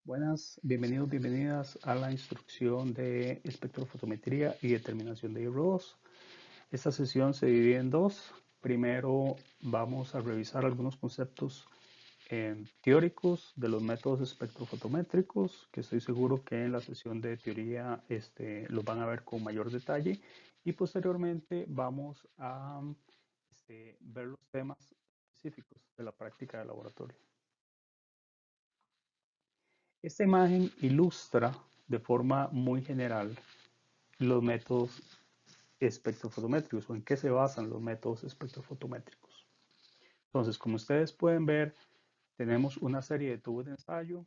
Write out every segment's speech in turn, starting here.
Buenas, bienvenidos, bienvenidas a la instrucción de espectrofotometría y determinación de IR2. Esta sesión se divide en dos. Primero vamos a revisar algunos conceptos teóricos de los métodos espectrofotométricos, que estoy seguro que en la sesión de teoría los van a ver con mayor detalle. Y posteriormente vamos a ver los temas específicos de la práctica de laboratorio. Esta imagen ilustra de forma muy general los métodos espectrofotométricos o en qué se basan los métodos espectrofotométricos. Entonces, como ustedes pueden ver, tenemos una serie de tubos de ensayo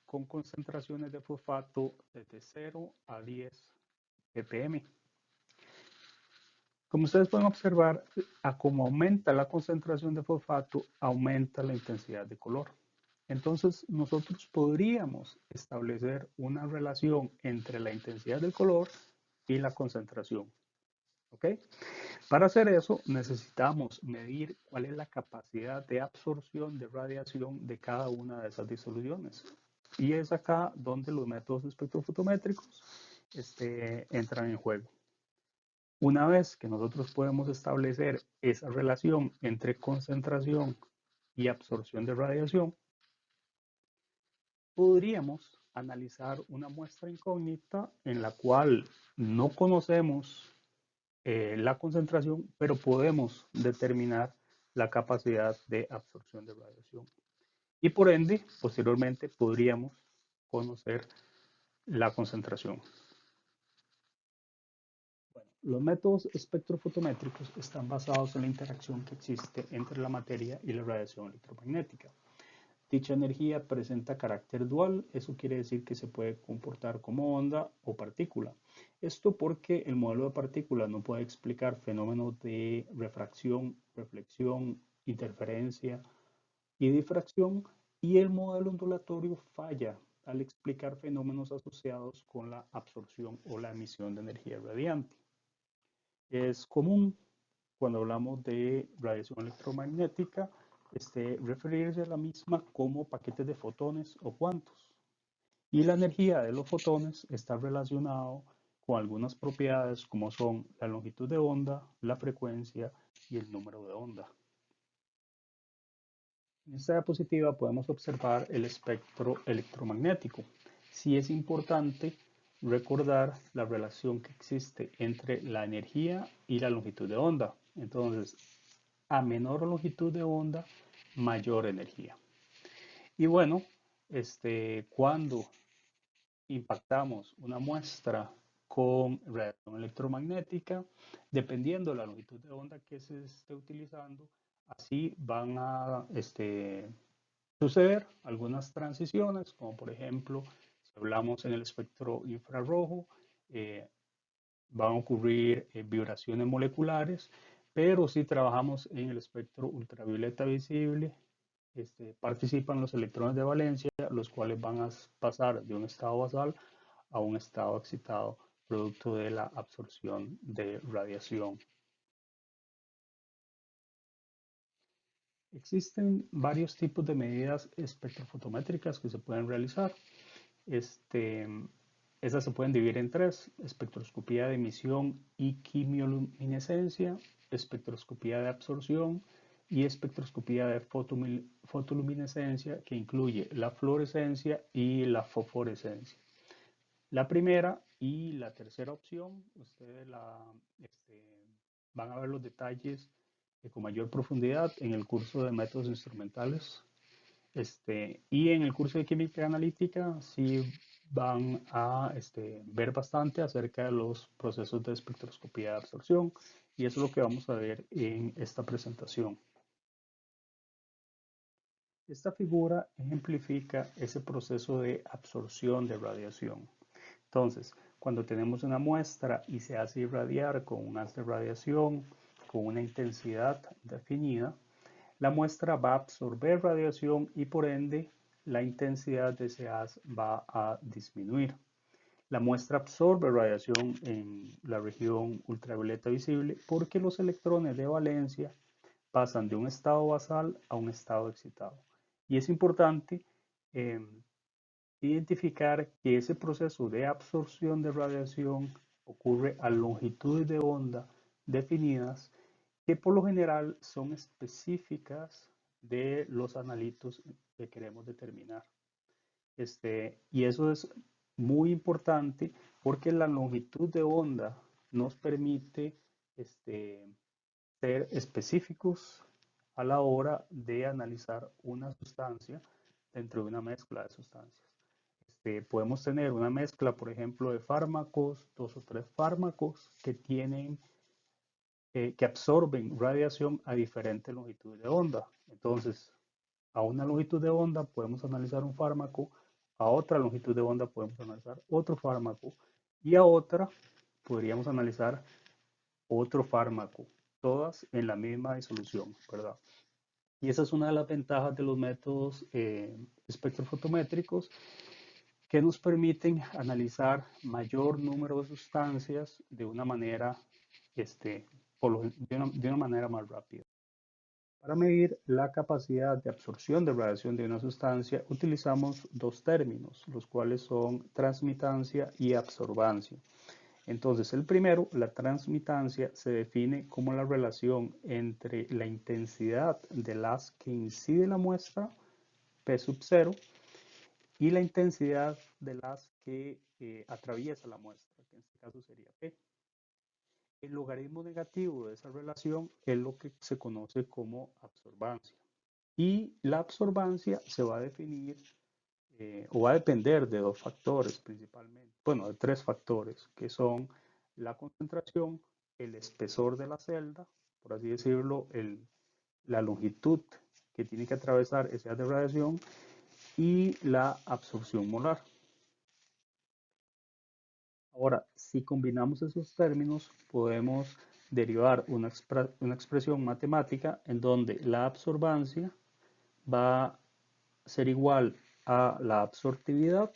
con concentraciones de fosfato desde 0 a 10 ppm. Como ustedes pueden observar, a como aumenta la concentración de fosfato, aumenta la intensidad de color. Entonces, nosotros podríamos establecer una relación entre la intensidad del color y la concentración. ¿Ok? Para hacer eso, necesitamos medir cuál es la capacidad de absorción de radiación de cada una de esas disoluciones. Y es acá donde los métodos espectrofotométricos entran en juego. Una vez que nosotros podemos establecer esa relación entre concentración y absorción de radiación, podríamos analizar una muestra incógnita en la cual no conocemos la concentración, pero podemos determinar la capacidad de absorción de radiación. Y por ende, posteriormente podríamos conocer la concentración. Bueno, los métodos espectrofotométricos están basados en la interacción que existe entre la materia y la radiación electromagnética. Dicha energía presenta carácter dual, eso quiere decir que se puede comportar como onda o partícula. Esto porque el modelo de partícula no puede explicar fenómenos de refracción, reflexión, interferencia y difracción, y el modelo ondulatorio falla al explicar fenómenos asociados con la absorción o la emisión de energía radiante. Es común cuando hablamos de radiación electromagnética referirse a la misma como paquetes de fotones o cuantos. Y la energía de los fotones está relacionado con algunas propiedades como son la longitud de onda, la frecuencia y el número de onda. En esta diapositiva podemos observar el espectro electromagnético. Sí es importante recordar la relación que existe entre la energía y la longitud de onda. Entonces, a menor longitud de onda, mayor energía. Y bueno, cuando impactamos una muestra con radiación electromagnética, dependiendo de la longitud de onda que se esté utilizando, así van a suceder algunas transiciones, como por ejemplo, si hablamos en el espectro infrarrojo, van a ocurrir vibraciones moleculares, pero si trabajamos en el espectro ultravioleta visible, participan los electrones de valencia, los cuales van a pasar de un estado basal a un estado excitado, producto de la absorción de radiación. Existen varios tipos de medidas espectrofotométricas que se pueden realizar. Estas se pueden dividir en tres: espectroscopía de emisión y quimioluminescencia, espectroscopía de absorción y espectroscopía de fotoluminescencia, que incluye la fluorescencia y la fosforescencia. La primera y la tercera opción, ustedes van a ver los detalles con mayor profundidad en el curso de métodos instrumentales. Y en el curso de química analítica sí van a ver bastante acerca de los procesos de espectroscopía de absorción, y eso es lo que vamos a ver en esta presentación. Esta figura ejemplifica ese proceso de absorción de radiación. Entonces, cuando tenemos una muestra y se hace irradiar con un haz de radiación con una intensidad definida, la muestra va a absorber radiación y por ende la intensidad de ese haz va a disminuir. La muestra absorbe radiación en la región ultravioleta visible porque los electrones de valencia pasan de un estado basal a un estado excitado. Y es importante identificar que ese proceso de absorción de radiación ocurre a longitudes de onda definidas que por lo general son específicas de los analitos que queremos determinar. Y eso es muy importante porque la longitud de onda nos permite ser específicos a la hora de analizar una sustancia dentro de una mezcla de sustancias. Podemos tener una mezcla, por ejemplo, de fármacos, 2 o 3 fármacos que absorben radiación a diferentes longitudes de onda. Entonces, a una longitud de onda podemos analizar un fármaco, a otra longitud de onda podemos analizar otro fármaco y a otra podríamos analizar otro fármaco, todas en la misma disolución, ¿verdad? Y esa es una de las ventajas de los métodos espectrofotométricos que nos permiten analizar mayor número de sustancias de una manera, de una manera más rápida. Para medir la capacidad de absorción de radiación de una sustancia, utilizamos dos términos, los cuales son transmitancia y absorbancia. Entonces, el primero, la transmitancia, se define como la relación entre la intensidad del haz que incide la muestra, P sub 0, y la intensidad del haz que atraviesa la muestra, que en este caso sería P. El logaritmo negativo de esa relación es lo que se conoce como absorbancia. Y la absorbancia se va a definir o va a depender de 2 factores principalmente, bueno, de 3 factores, que son la concentración, el espesor de la celda, por así decirlo, la longitud que tiene que atravesar ese haz de radiación y la absorción molar. Ahora, si combinamos esos términos, podemos derivar una expresión matemática en donde la absorbancia va a ser igual a la absortividad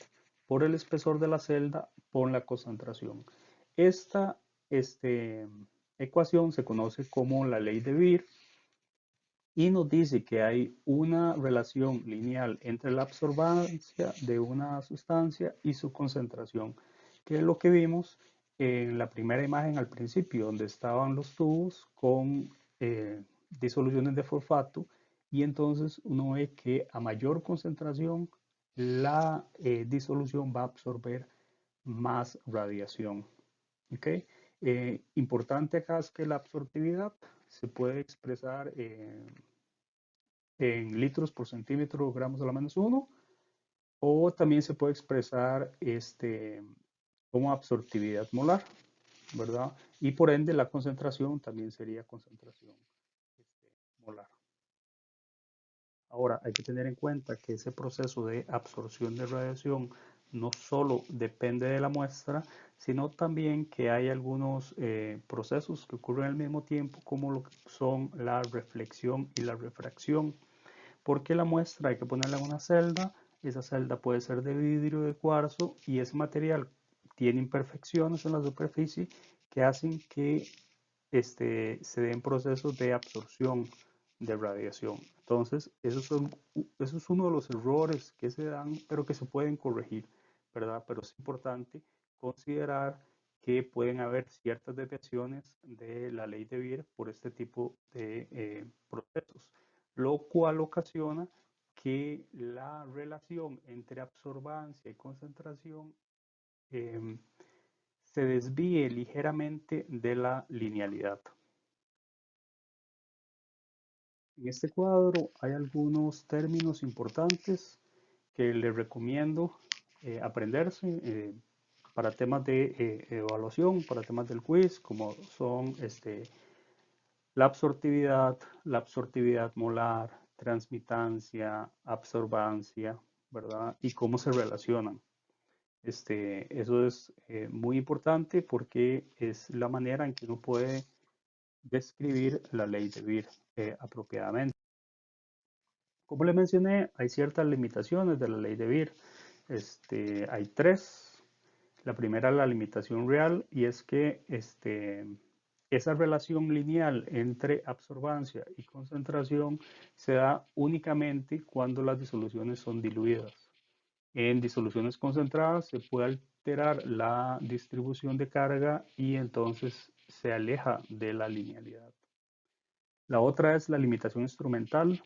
por el espesor de la celda por la concentración. Esta ecuación se conoce como la ley de Beer y nos dice que hay una relación lineal entre la absorbancia de una sustancia y su concentración, que es lo que vimos en la primera imagen al principio, donde estaban los tubos con disoluciones de fosfato y entonces uno ve que a mayor concentración la disolución va a absorber más radiación. ¿Okay? Importante acá es que la absortividad se puede expresar en litros por centímetro gramos a la -1 o también se puede expresar como absortividad molar, ¿verdad? Y por ende la concentración también sería concentración molar. Ahora, hay que tener en cuenta que ese proceso de absorción de radiación no solo depende de la muestra, sino también que hay algunos procesos que ocurren al mismo tiempo, como lo que son la reflexión y la refracción. Porque la muestra hay que ponerla en una celda, esa celda puede ser de vidrio, de cuarzo, y ese material tiene imperfecciones en la superficie que hacen que se den procesos de absorción de radiación. Entonces, eso es uno de los errores que se dan, pero que se pueden corregir, ¿verdad? Pero es importante considerar que pueden haber ciertas desviaciones de la ley de Beer por este tipo de procesos, lo cual ocasiona que la relación entre absorbancia y concentración eh, se desvíe ligeramente de la linealidad. En este cuadro hay algunos términos importantes que les recomiendo aprenderse para temas de evaluación, para temas del quiz, como son la absortividad molar, transmitancia, absorbancia, ¿verdad? Y cómo se relacionan. Eso es muy importante porque es la manera en que uno puede describir la ley de Beer apropiadamente. Como le mencioné, hay ciertas limitaciones de la ley de Beer. Hay 3. La primera es la limitación real y es que esa relación lineal entre absorbancia y concentración se da únicamente cuando las disoluciones son diluidas. En disoluciones concentradas se puede alterar la distribución de carga y entonces se aleja de la linealidad. La otra es la limitación instrumental,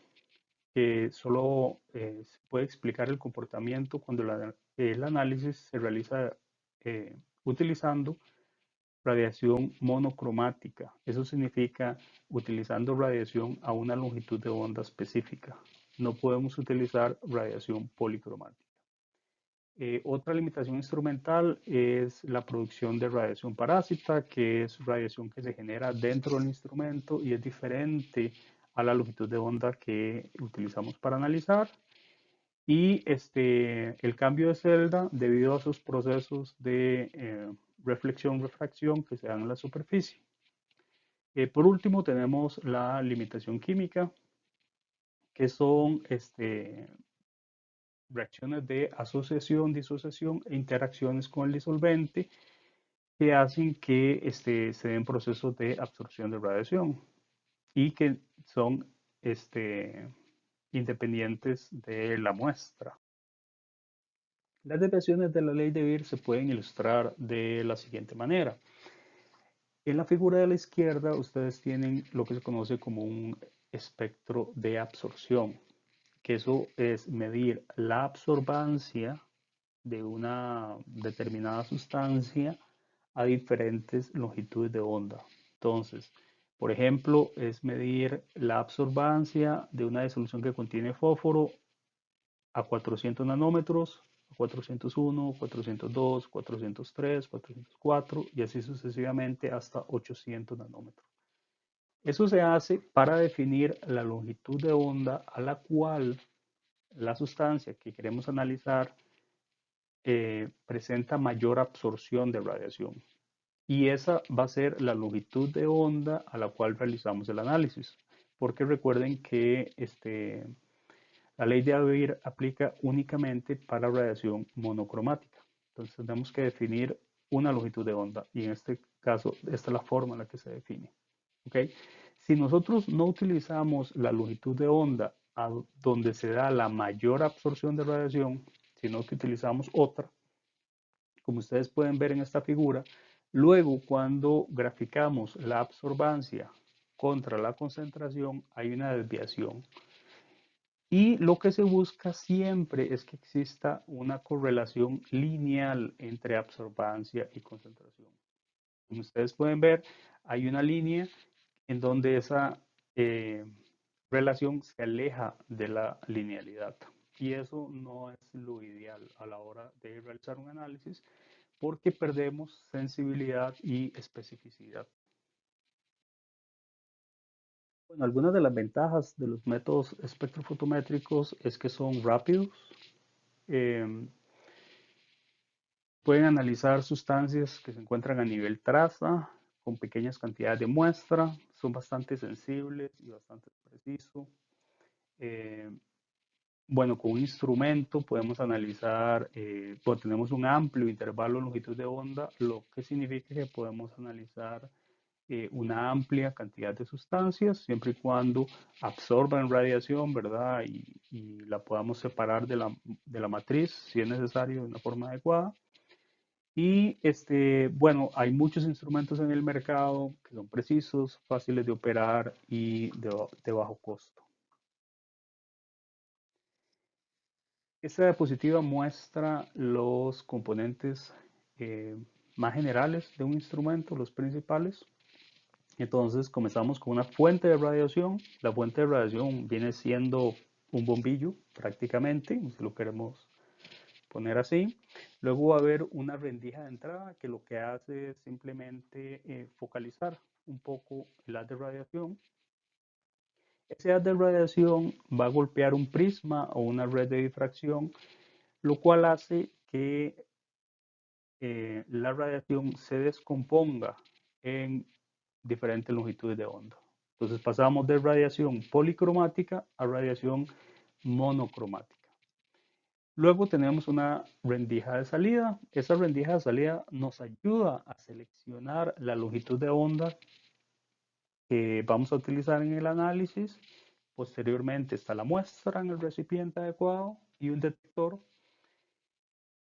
que solo se puede explicar el comportamiento cuando el análisis se realiza utilizando radiación monocromática. Eso significa utilizando radiación a una longitud de onda específica. No podemos utilizar radiación policromática. Otra limitación instrumental es la producción de radiación parásita, que es radiación que se genera dentro del instrumento y es diferente a la longitud de onda que utilizamos para analizar. Y el cambio de celda debido a sus procesos de reflexión-refracción que se dan en la superficie. Por último, tenemos la limitación química, que son reacciones de asociación, disociación e interacciones con el disolvente que hacen que se den procesos de absorción de radiación y que son independientes de la muestra. Las desviaciones de la ley de Beer se pueden ilustrar de la siguiente manera. En la figura de la izquierda ustedes tienen lo que se conoce como un espectro de absorción, que eso es medir la absorbancia de una determinada sustancia a diferentes longitudes de onda. Entonces, por ejemplo, es medir la absorbancia de una disolución que contiene fósforo a 400 nanómetros, 401, 402, 403, 404 y así sucesivamente hasta 800 nanómetros. Eso se hace para definir la longitud de onda a la cual la sustancia que queremos analizar presenta mayor absorción de radiación. Y esa va a ser la longitud de onda a la cual realizamos el análisis. Porque recuerden que la ley de Beer aplica únicamente para radiación monocromática. Entonces tenemos que definir una longitud de onda y en este caso esta es la forma en la que se define. ¿Okay? Si nosotros no utilizamos la longitud de onda a donde se da la mayor absorción de radiación, sino que utilizamos otra, como ustedes pueden ver en esta figura, luego cuando graficamos la absorbancia contra la concentración hay una desviación. Y lo que se busca siempre es que exista una correlación lineal entre absorbancia y concentración. Como ustedes pueden ver, hay una línea en donde esa relación se aleja de la linealidad. Y eso no es lo ideal a la hora de realizar un análisis porque perdemos sensibilidad y especificidad. Bueno, algunas de las ventajas de los métodos espectrofotométricos es que son rápidos, eh, pueden analizar sustancias que se encuentran a nivel traza con pequeñas cantidades de muestra, son bastante sensibles y bastante precisos. Eh, bueno, con un instrumento podemos analizar, pues tenemos un amplio intervalo de longitud de onda, lo que significa que podemos analizar una amplia cantidad de sustancias, siempre y cuando absorban radiación, ¿verdad? Y la podamos separar de la matriz, si es necesario, de una forma adecuada. Y bueno, hay muchos instrumentos en el mercado que son precisos, fáciles de operar y de bajo costo. Esta diapositiva muestra los componentes más generales de un instrumento, los principales. Entonces comenzamos con una fuente de radiación. La fuente de radiación viene siendo un bombillo prácticamente, si lo queremos poner así. Luego va a haber una rendija de entrada que lo que hace es simplemente focalizar un poco el haz de radiación. Ese haz de radiación va a golpear un prisma o una red de difracción, lo cual hace que la radiación se descomponga en diferentes longitudes de onda. Entonces pasamos de radiación policromática a radiación monocromática. Luego tenemos una rendija de salida. Esa rendija de salida nos ayuda a seleccionar la longitud de onda que vamos a utilizar en el análisis. Posteriormente está la muestra en el recipiente adecuado y un detector.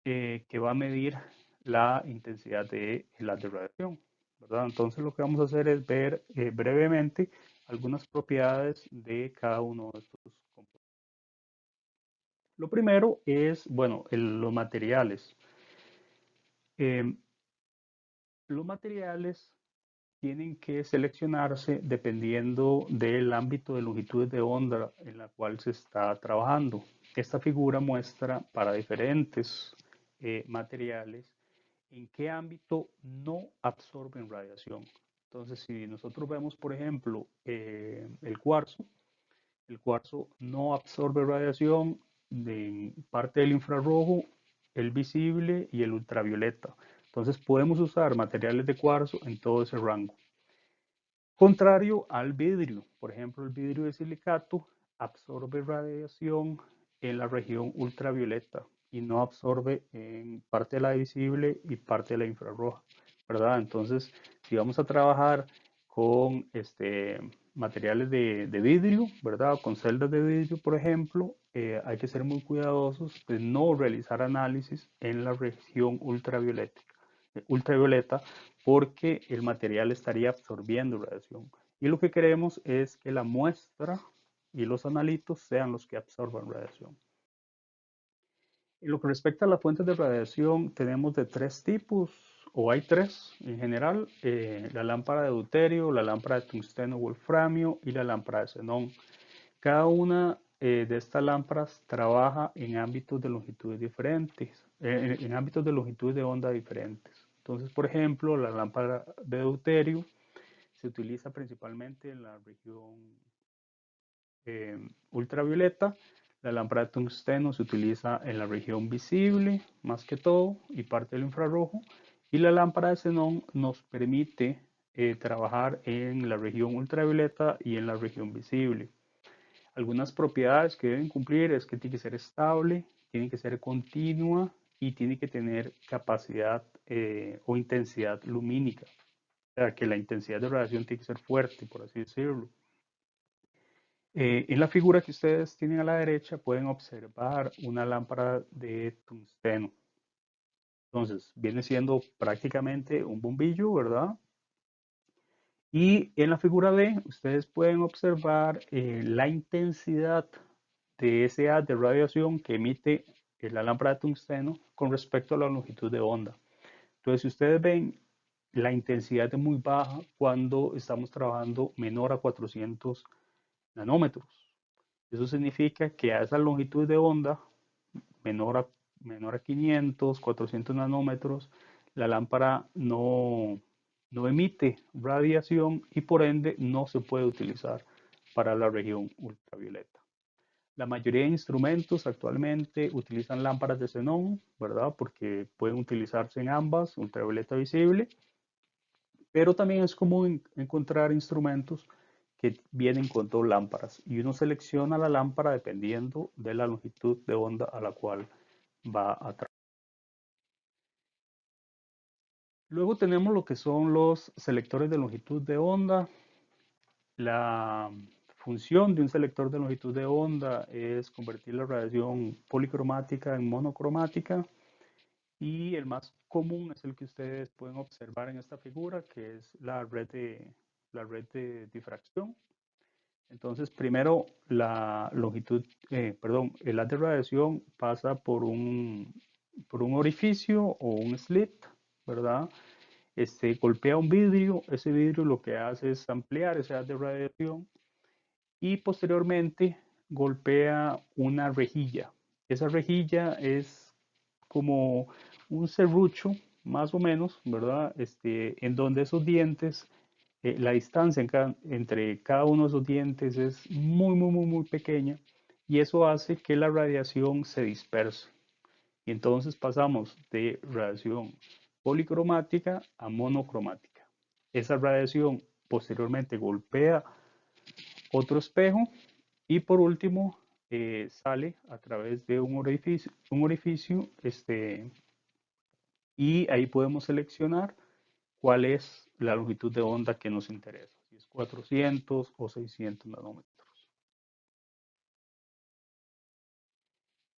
que va a medir la intensidad de la de radiación, ¿verdad? Entonces lo que vamos a hacer es ver brevemente algunas propiedades de cada uno de estos componentes. Lo primero es, bueno, los materiales. Eh, los materiales tienen que seleccionarse dependiendo del ámbito de longitud de onda en la cual se está trabajando. Esta figura muestra para diferentes materiales en qué ámbito no absorben radiación. Entonces, si nosotros vemos, por ejemplo, el cuarzo no absorbe radiación de parte del infrarrojo, el visible y el ultravioleta. Entonces podemos usar materiales de cuarzo en todo ese rango. Contrario al vidrio, por ejemplo, el vidrio de silicato absorbe radiación en la región ultravioleta y no absorbe en parte de la visible y parte de la infrarroja, ¿verdad? Entonces, si vamos a trabajar con materiales de vidrio, ¿verdad? Con celdas de vidrio, por ejemplo, hay que ser muy cuidadosos de no realizar análisis en la región ultravioleta porque el material estaría absorbiendo radiación. Y lo que queremos es que la muestra y los analitos sean los que absorban radiación. En lo que respecta a las fuentes de radiación, tenemos de tres tipos, o hay tres en general, la lámpara de deuterio, la lámpara de tungsteno wolframio y la lámpara de xenón. Cada una de estas lámparas trabaja en ámbitos de longitudes diferentes, en ámbitos de longitud de onda diferentes. Entonces, por ejemplo, la lámpara de deuterio se utiliza principalmente en la región ultravioleta. La lámpara de tungsteno se utiliza en la región visible, más que todo, y parte del infrarrojo. Y la lámpara de xenón nos permite trabajar en la región ultravioleta y en la región visible. Algunas propiedades que deben cumplir es que tiene que ser estable, tiene que ser continua y tiene que tener capacidad o intensidad lumínica. O sea, que la intensidad de radiación tiene que ser fuerte, por así decirlo. En la figura que ustedes tienen a la derecha pueden observar una lámpara de tungsteno. Entonces, viene siendo prácticamente un bombillo, ¿verdad? Y en la figura B, ustedes pueden observar la intensidad de ese haz de radiación que emite la lámpara de tungsteno con respecto a la longitud de onda. Entonces, si ustedes ven, la intensidad es muy baja cuando estamos trabajando menor a 400 nanómetros. Eso significa que a esa longitud de onda, menor a, menor a 500, 400 nanómetros, la lámpara no emite radiación y por ende no se puede utilizar para la región ultravioleta. La mayoría de instrumentos actualmente utilizan lámparas de xenón, ¿verdad? Porque pueden utilizarse en ambas, ultravioleta visible, pero también es común encontrar instrumentos que vienen con dos lámparas y uno selecciona la lámpara dependiendo de la longitud de onda a la cual va a trabajar. Luego tenemos lo que son los selectores de longitud de onda. La función de un selector de longitud de onda es convertir la radiación policromática en monocromática y el más común es el que ustedes pueden observar en esta figura, que es la red de difracción. Entonces, primero la longitud, el haz de radiación pasa por un orificio o un slit, ¿verdad? Golpea un vidrio, ese vidrio lo que hace es ampliar ese haz de radiación y posteriormente golpea una rejilla. Esa rejilla es como un serrucho, más o menos, ¿verdad? En donde esos dientes, la distancia entre cada uno de esos dientes es muy pequeña y eso hace que la radiación se disperse. Y entonces pasamos de radiación policromática a monocromática. Esa radiación posteriormente golpea otro espejo y por último sale a través de un orificio y ahí podemos seleccionar cuál es la longitud de onda que nos interesa, si es 400 o 600 nanómetros.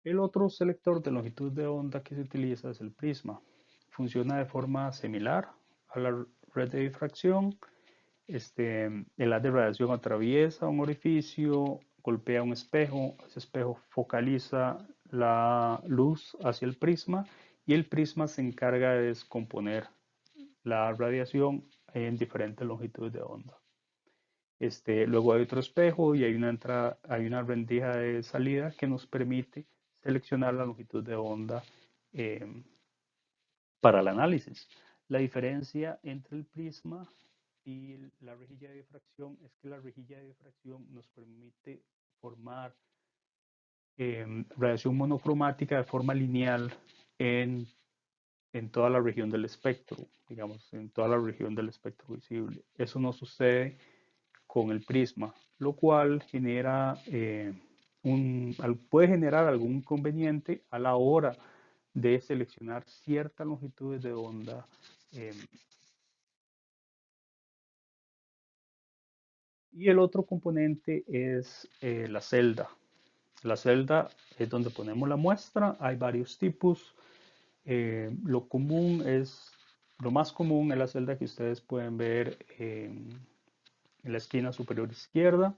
El otro selector de longitud de onda que se utiliza es el prisma. Funciona de forma similar a la red de difracción. El haz de radiación atraviesa un orificio, golpea un espejo, ese espejo focaliza la luz hacia el prisma y el prisma se encarga de descomponer la radiación en diferentes longitudes de onda. Luego hay otro espejo y hay una entrada, hay una rendija de salida que nos permite seleccionar la longitud de onda eh, para el análisis. La diferencia entre el prisma y la rejilla de difracción es que la rejilla de difracción nos permite formar radiación monocromática de forma lineal en, en toda la región del espectro, digamos, en toda la región del espectro visible. Eso no sucede con el prisma, lo cual genera puede generar algún inconveniente a la hora de seleccionar ciertas longitudes de onda. Y el otro componente es la celda. La celda es donde ponemos la muestra. Hay varios tipos. Lo más común es la celda que ustedes pueden ver en la esquina superior izquierda,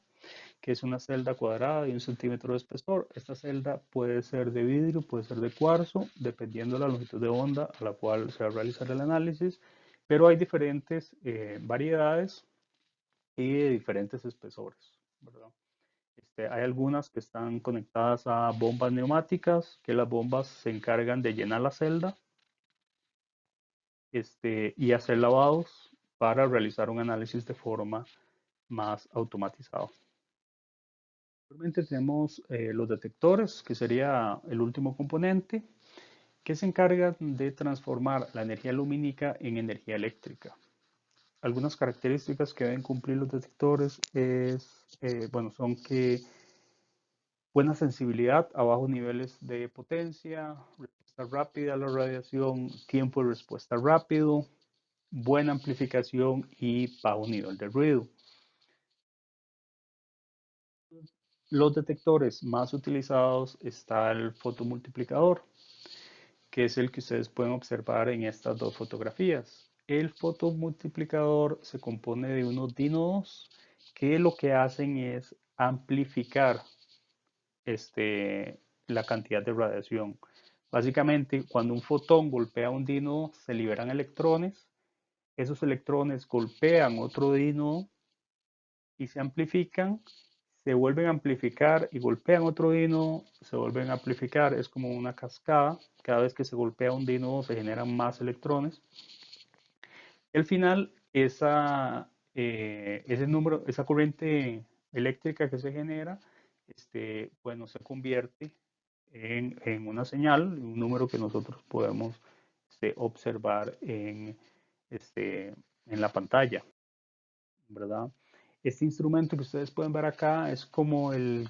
que es una celda cuadrada de 1 centímetro de espesor. Esta celda puede ser de vidrio, puede ser de cuarzo, dependiendo de la longitud de onda a la cual se va a realizar el análisis, pero hay diferentes variedades y de diferentes espesores, ¿verdad? Hay algunas que están conectadas a bombas neumáticas, que las bombas se encargan de llenar la celda y hacer lavados para realizar un análisis de forma más automatizada. Actualmente tenemos los detectores, que sería el último componente, que se encargan de transformar la energía lumínica en energía eléctrica. Algunas características que deben cumplir los detectores son que buena sensibilidad a bajos niveles de potencia, respuesta rápida a la radiación, tiempo de respuesta rápido, buena amplificación y bajo nivel de ruido. Los detectores más utilizados está el fotomultiplicador, que es el que ustedes pueden observar en estas dos fotografías. El fotomultiplicador se compone de unos dínodos que lo que hacen es amplificar la cantidad de radiación. Básicamente, cuando un fotón golpea un dínodo, se liberan electrones. Esos electrones golpean otro dínodo y se amplifican, se vuelven a amplificar y golpean otro dínodo, se vuelven a amplificar. Es como una cascada. Cada vez que se golpea un dínodo se generan más electrones. Al final, esa corriente eléctrica que se genera, se convierte en una señal, un número que nosotros podemos observar en la pantalla, ¿verdad? Este instrumento que ustedes pueden ver acá es como el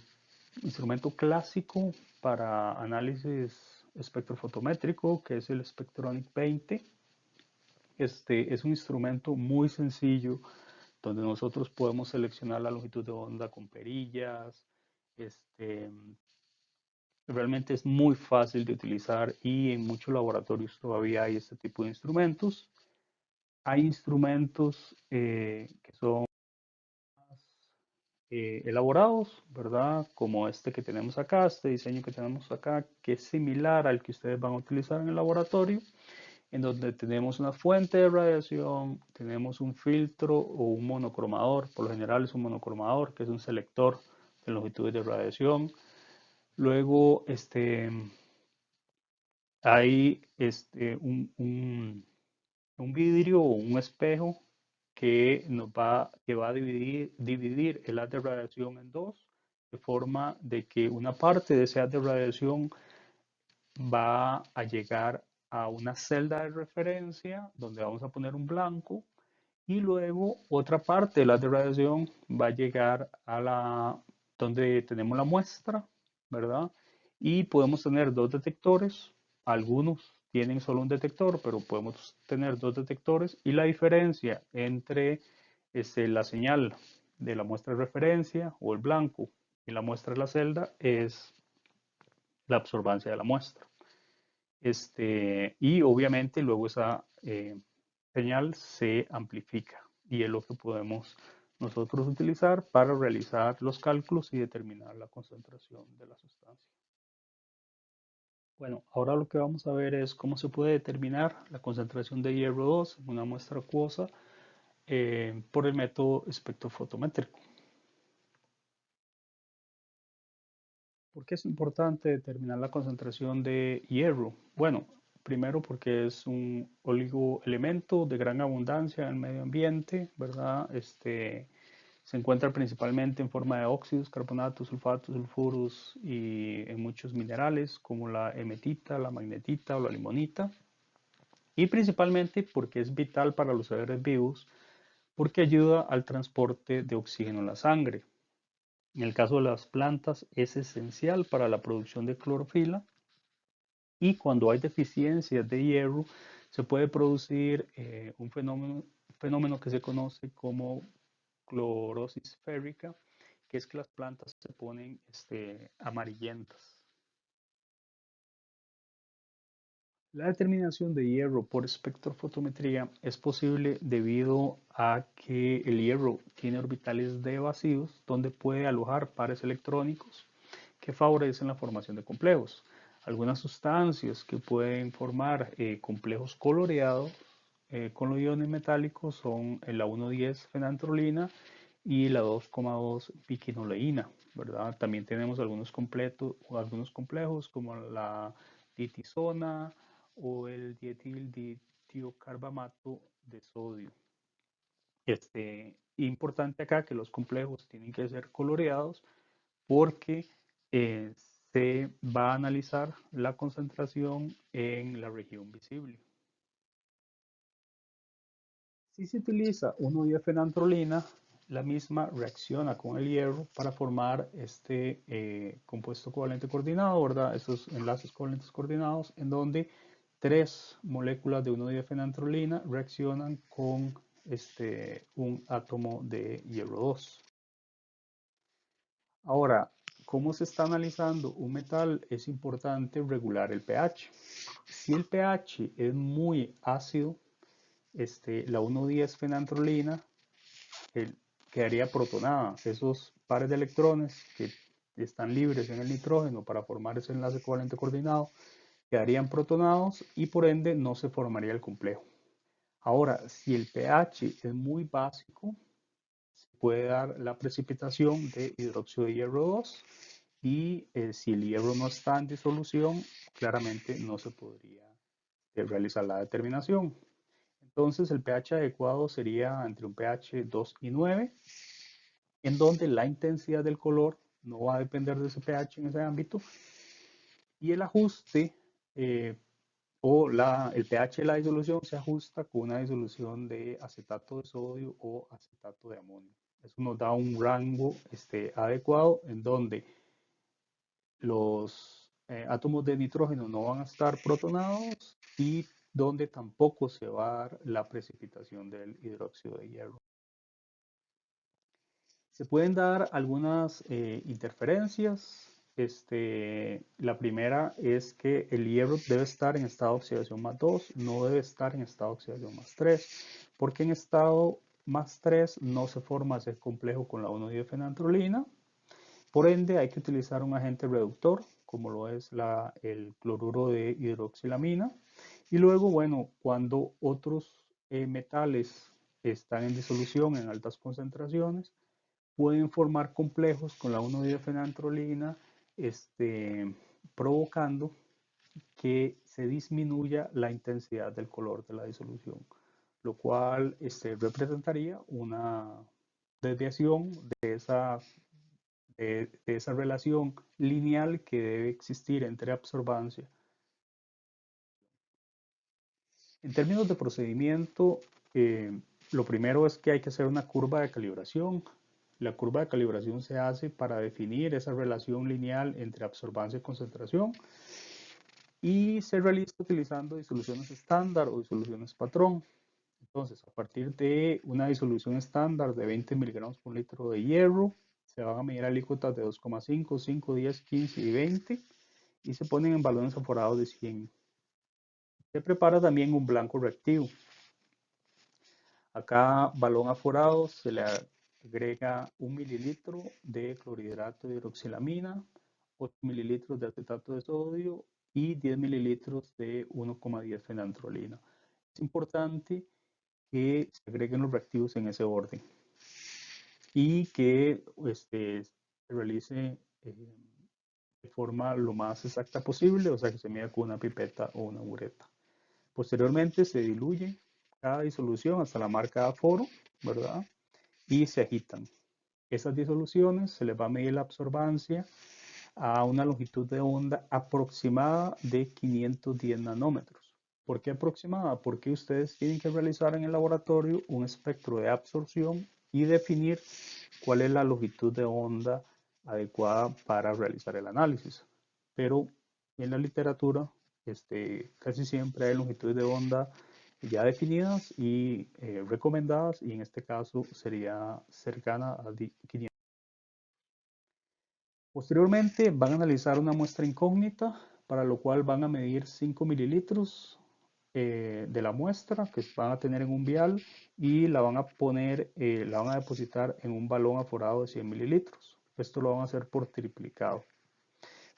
instrumento clásico para análisis espectrofotométrico, que es el Spectronic 20. Es un instrumento muy sencillo donde nosotros podemos seleccionar la longitud de onda con perillas. Realmente es muy fácil de utilizar y en muchos laboratorios todavía hay este tipo de instrumentos. Hay instrumentos que son más elaborados, ¿verdad? Como este que tenemos acá, este diseño que tenemos acá, que es similar al que ustedes van a utilizar en el laboratorio, en donde tenemos una fuente de radiación, tenemos un filtro o un monocromador, por lo general es un monocromador, que es un selector de longitudes de radiación. Luego, hay un vidrio o un espejo que va a dividir el haz de radiación en dos, de forma de que una parte de ese haz de radiación va a llegar a una celda de referencia donde vamos a poner un blanco y luego otra parte de la de radiación va a llegar a donde tenemos la muestra, ¿verdad? Y podemos tener dos detectores, algunos tienen solo un detector, pero podemos tener dos detectores y la diferencia entre la señal de la muestra de referencia o el blanco y la muestra de la celda es la absorbancia de la muestra. Y obviamente luego esa señal se amplifica y es lo que podemos nosotros utilizar para realizar los cálculos y determinar la concentración de la sustancia. Bueno, ahora lo que vamos a ver es cómo se puede determinar la concentración de hierro 2 en una muestra acuosa por el método espectrofotométrico. ¿Por qué es importante determinar la concentración de hierro? Bueno, primero porque es un oligoelemento de gran abundancia en el medio ambiente, ¿verdad? Se encuentra principalmente en forma de óxidos, carbonatos, sulfatos, sulfuros y en muchos minerales como la hematita, la magnetita o la limonita. Y principalmente porque es vital para los seres vivos, porque ayuda al transporte de oxígeno en la sangre. En el caso de las plantas es esencial para la producción de clorofila y cuando hay deficiencias de hierro se puede producir un fenómeno que se conoce como clorosis férrica, que es que las plantas se ponen amarillentas. La determinación de hierro por espectrofotometría es posible debido a que el hierro tiene orbitales d vacíos donde puede alojar pares electrónicos que favorecen la formación de complejos. Algunas sustancias que pueden formar complejos coloreados con los iones metálicos son la 1,10 fenantrolina y la 2,2 biquinoleína, ¿verdad? También tenemos algunos complejos como la ditisona o el dietil-ditiocarbamato de sodio. Importante acá que los complejos tienen que ser coloreados porque eh, se va a analizar la concentración en la región visible. Si se utiliza 1,10-fenantrolina, la misma reacciona con el hierro para formar este compuesto covalente coordinado, ¿verdad? Estos enlaces covalentes coordinados, en donde tres moléculas de 1,10-fenantrolina reaccionan con un átomo de hierro 2. Ahora, ¿cómo se está analizando un metal? Es importante regular el pH. Si el pH es muy ácido, la 1,10 fenantrolina quedaría protonada. Esos pares de electrones que están libres en el nitrógeno para formar ese enlace covalente coordinado quedarían protonados y por ende no se formaría el complejo. Ahora, si el pH es muy básico, se puede dar la precipitación de hidróxido de hierro 2 y si el hierro no está en disolución, claramente no se podría realizar la determinación. Entonces el pH adecuado sería entre un pH 2 y 9, en donde la intensidad del color no va a depender de ese pH en ese ámbito y el ajuste el pH de la disolución se ajusta con una disolución de acetato de sodio o acetato de amonio. Eso nos da un rango adecuado en donde los átomos de nitrógeno no van a estar protonados y donde tampoco se va a dar la precipitación del hidróxido de hierro. Se pueden dar algunas interferencias. La primera es que el hierro debe estar en estado de oxidación más 2, no debe estar en estado de oxidación más 3, porque en estado más 3 no se forma ese complejo con la 1,10-fenantrolina. Por ende, hay que utilizar un agente reductor, como lo es el cloruro de hidroxilamina. Y luego, bueno, cuando otros metales están en disolución en altas concentraciones, pueden formar complejos con la 1,10-fenantrolina, provocando que se disminuya la intensidad del color de la disolución, lo cual representaría una desviación de esa relación lineal que debe existir entre absorbancia. En términos de procedimiento, lo primero es que hay que hacer una curva de calibración. La curva de calibración se hace para definir esa relación lineal entre absorbancia y concentración y se realiza utilizando disoluciones estándar o disoluciones patrón. Entonces, a partir de una disolución estándar de 20 miligramos por litro de hierro, se van a medir alícuotas de 2,5, 5, 10, 15 y 20 y se ponen en balones aforados de 100. Se prepara también un blanco reactivo. A cada balón aforado se le agrega 1 mililitro de clorhidrato de hidroxilamina, 8 mililitros de acetato de sodio y 10 mililitros de 1,10 fenantrolina. Es importante que se agreguen los reactivos en ese orden y que se realice de forma lo más exacta posible, o sea que se mida con una pipeta o una bureta. Posteriormente se diluye cada disolución hasta la marca de aforo, ¿verdad? Y se agitan. Esas disoluciones se les va a medir la absorbancia a una longitud de onda aproximada de 510 nanómetros. ¿Por qué aproximada? Porque ustedes tienen que realizar en el laboratorio un espectro de absorción y definir cuál es la longitud de onda adecuada para realizar el análisis. Pero en la literatura casi siempre hay longitudes de onda ya definidas y recomendadas, y en este caso sería cercana a 500. Posteriormente van a analizar una muestra incógnita, para lo cual van a medir 5 mililitros de la muestra que van a tener en un vial y la van a poner, la van a depositar en un balón aforado de 100 mililitros. Esto lo van a hacer por triplicado.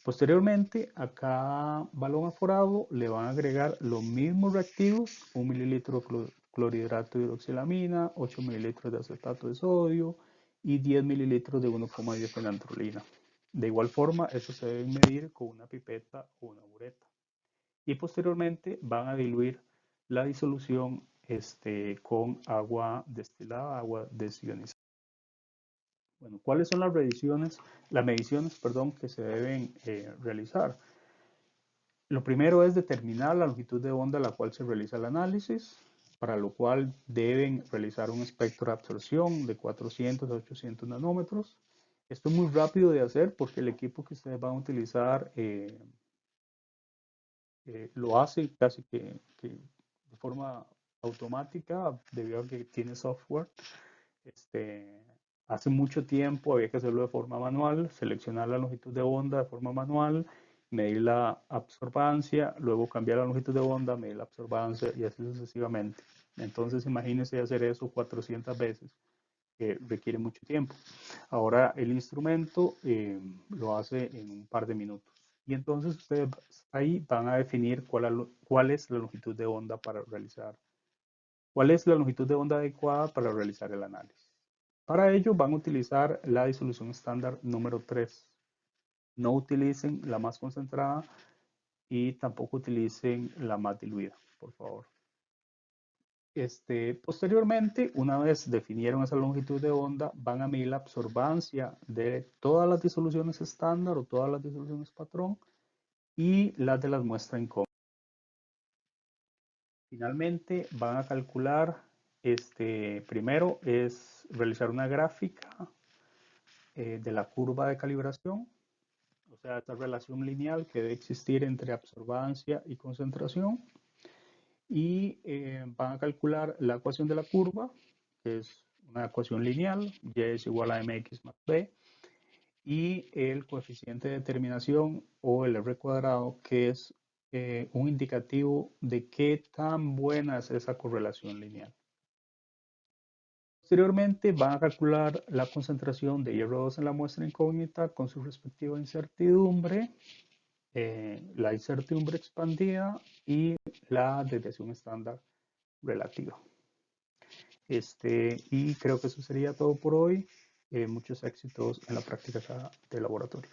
Posteriormente, a cada balón aforado le van a agregar los mismos reactivos, 1 mililitro de clorhidrato de hidroxilamina, 8 mililitros de acetato de sodio y 10 mililitros de 1,10 fenantrolina. De igual forma, eso se debe medir con una pipeta o una bureta. Y posteriormente van a diluir la disolución con agua destilada, agua desionizada. Bueno, ¿cuáles son las mediciones, que se deben realizar? Lo primero es determinar la longitud de onda a la cual se realiza el análisis, para lo cual deben realizar un espectro de absorción de 400 a 800 nanómetros. Esto es muy rápido de hacer porque el equipo que ustedes van a utilizar lo hace casi que de forma automática, debido a que tiene software. Hace mucho tiempo había que hacerlo de forma manual, seleccionar la longitud de onda de forma manual, medir la absorbancia, luego cambiar la longitud de onda, medir la absorbancia y así sucesivamente. Entonces imagínense hacer eso 400 veces, requiere mucho tiempo. Ahora el instrumento lo hace en un par de minutos. Y entonces ustedes ahí van a definir cuál es la longitud de onda para realizar, cuál es la longitud de onda adecuada para realizar el análisis. Para ello van a utilizar la disolución estándar número 3. No utilicen la más concentrada y tampoco utilicen la más diluida, por favor. Posteriormente, una vez definieron esa longitud de onda, van a medir la absorbancia de todas las disoluciones estándar o todas las disoluciones patrón y las de las muestras incómodas. Finalmente, van a calcular, primero es realizar una gráfica de la curva de calibración, o sea, esta relación lineal que debe existir entre absorbancia y concentración. Y van a calcular la ecuación de la curva, que es una ecuación lineal, y es igual a mx más b, y el coeficiente de determinación o el r cuadrado, que es un indicativo de qué tan buena es esa correlación lineal. Posteriormente van a calcular la concentración de hierro 2 en la muestra incógnita con su respectiva incertidumbre, la incertidumbre expandida y la desviación estándar relativa. Y creo que eso sería todo por hoy. Muchos éxitos en la práctica de laboratorio.